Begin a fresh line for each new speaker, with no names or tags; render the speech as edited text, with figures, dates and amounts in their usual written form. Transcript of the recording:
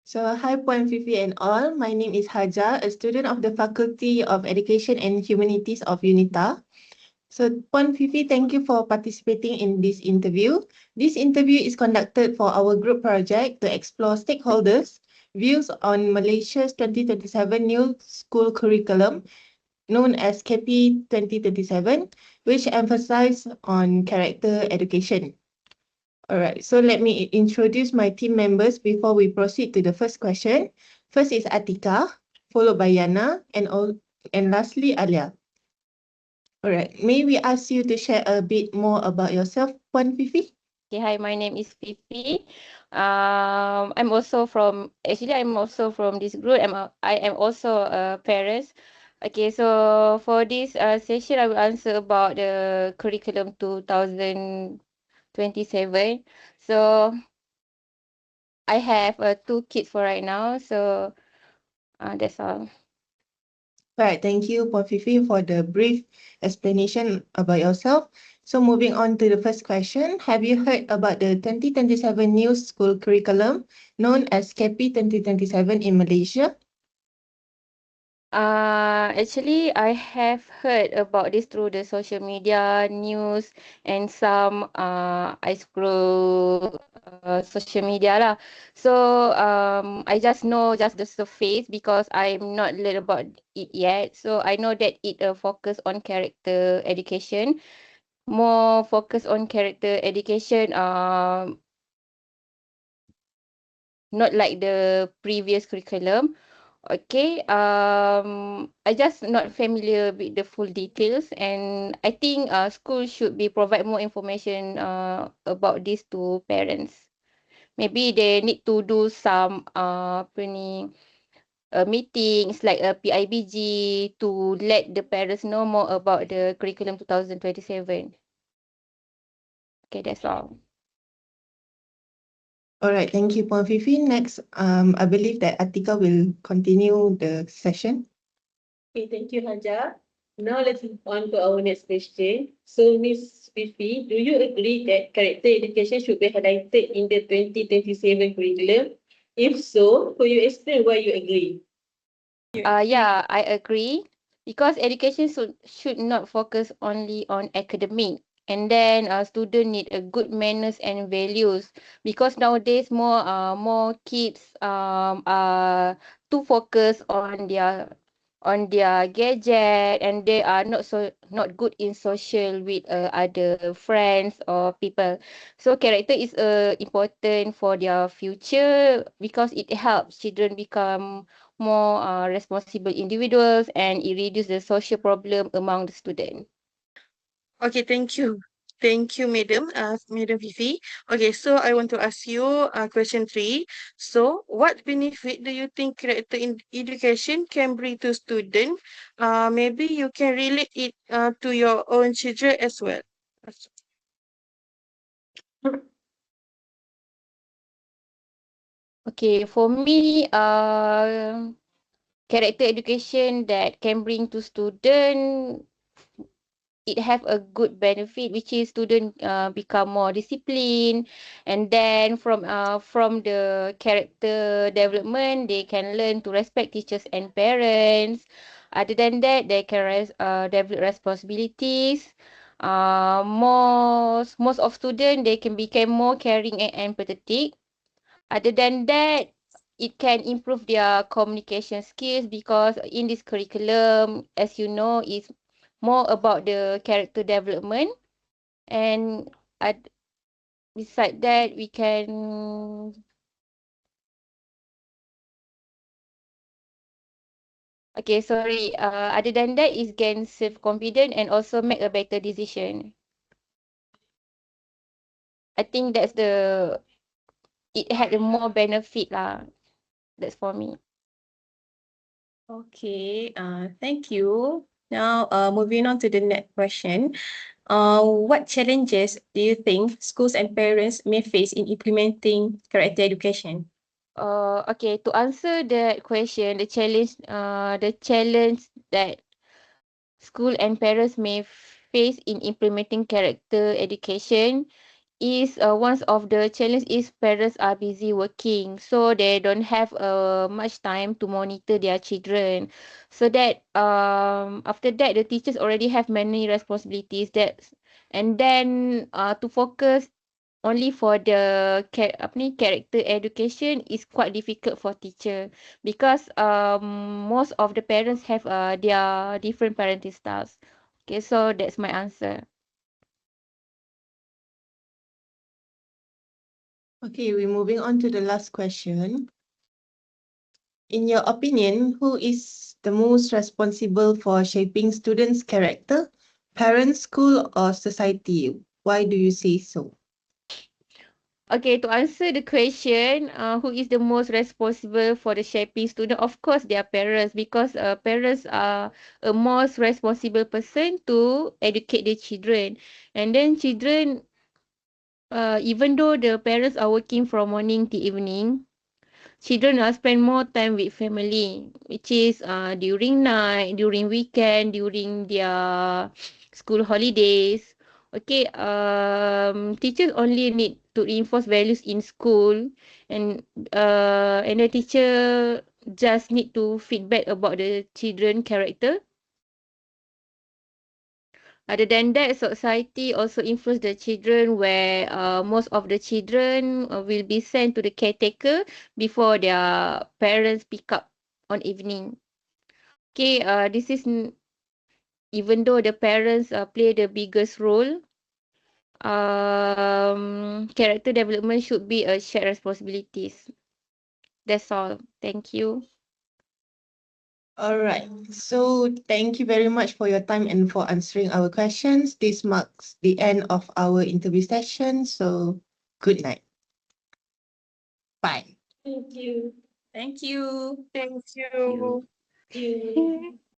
So, hi Puan Fifi and all. My name is Haja, a student of the Faculty of Education and Humanities of UNITA. So, Puan Fifi, thank you for participating in this interview. This interview is conducted for our group project to explore stakeholders' views on Malaysia's 2027 new school curriculum, known as KP 2027, which emphasize on character education. All right, so let me introduce my team members before we proceed to the first question. First is Atika, followed by Yana, and lastly Alia. All right, may we ask you to share a bit more about yourself, Puan Fifi?
Okay, hi, my name is Fifi. I'm also from this group. I am also a parent. Okay, so for this session, I will answer about the curriculum 2027. So I have two kids for right now. So that's all.
All right, thank you, Puan Fifi, for the brief explanation about yourself. So moving on to the first question, have you heard about the 2027 new school curriculum known as KP 2027 in Malaysia?
Actually, I have heard about this through the social media news and some I scroll social media lah. So I just know just the surface because I'm not learned about it yet. So I know that it focus on character education, more focus on character education. Not like the previous curriculum. Okay, I just not familiar with the full details, and I think school should be provide more information about this to parents. Maybe they need to do some apa ni meetings like a PIBG to let the parents know more about the curriculum 2027. Okay, that's all.
All right, thank you, Puan Fifi. Next, I believe that Atika will continue the session.
Okay, thank you, Haja. Now let's move on to our next question. So, Miss Fifi, do you agree that character education should be highlighted in the 2027 curriculum? If so, could you explain why you agree?
Yeah, I agree because education should not focus only on academic. And then student need a good manners and values because nowadays more kids are too focused on their gadget, and they are not good in social with other friends or people. So character is important for their future because it helps children become more responsible individuals, and it reduces the social problem among the student.
Okay, thank you. Thank you, Madam, Madam Fifi. Okay, so I want to ask you question 3. So, what benefit do you think character in education can bring to student? Maybe you can relate it to your own children as well.
Okay, for me, character education that can bring to student, it have a good benefit, which is student become more disciplined, and then from the character development, they can learn to respect teachers and parents. Other than that, they can develop responsibilities. Most of student, they can become more caring and empathetic. Other than that, it can improve their communication skills because in this curriculum, as you know, is more about the character development. And ad- beside that, we can, okay, sorry. Other than that, is gain self-confidence and also make a better decision. I think it had a more benefit lah. That's for me.
Okay, thank you. Now, moving on to the next question. What challenges do you think schools and parents may face in implementing character education?
Okay, to answer that question, the challenge that school and parents may face in implementing character education is one of the challenge is parents are busy working, so they don't have much time to monitor their children. So that after that the teachers already have many responsibilities that, and then to focus only for the character education is quite difficult for teacher, because most of the parents have their different parenting styles. Okay, so that's my answer.
Okay, we're moving on to the last question. In your opinion, who is the most responsible for shaping students' character? Parents, school, or society? Why do you say so?
Okay, to answer the question, who is the most responsible for the shaping student? Of course, their parents, because parents are a most responsible person to educate the children. And then children, even though the parents are working from morning to evening, children are spend more time with family, which is during night, during weekend, during their school holidays. Okay, teachers only need to reinforce values in school, and and the teacher just need to feedback about the children character. Other than that, society also influence the children, where most of the children will be sent to the caretaker before their parents pick up on evening. Okay, this is even though the parents play the biggest role, character development should be a shared responsibilities. That's all. Thank you.
All right. So thank you very much for your time and for answering our questions. This marks the end of our interview session. So good night. Bye.
Thank you.
Thank you.
Thank
You.
you.
You.